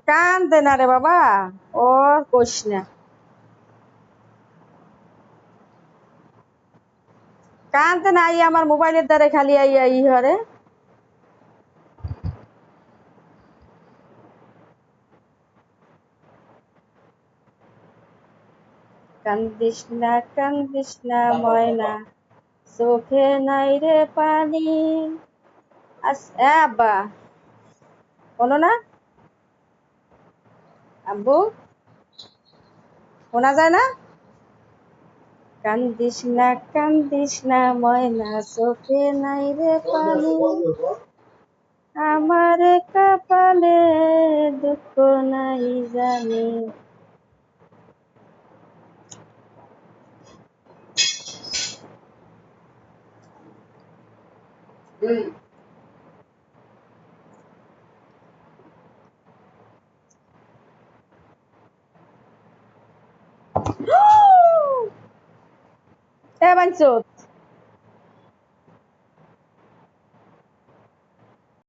কান্দে না রে বাবা, ও কোষ না, কান্দে না, আমার মোবাইলের দ্বারা খালি আইয়া ই হরে। কান্দিস না ময়না, চোখে নাই রে পানি। আব্বা, বলো না আব্বু, শোনা যায় না? কান্দিস না ময়না, চোখে নাই রে পানি, আমার কপালে দুঃখ নাই জানি। এ বাঞ্চত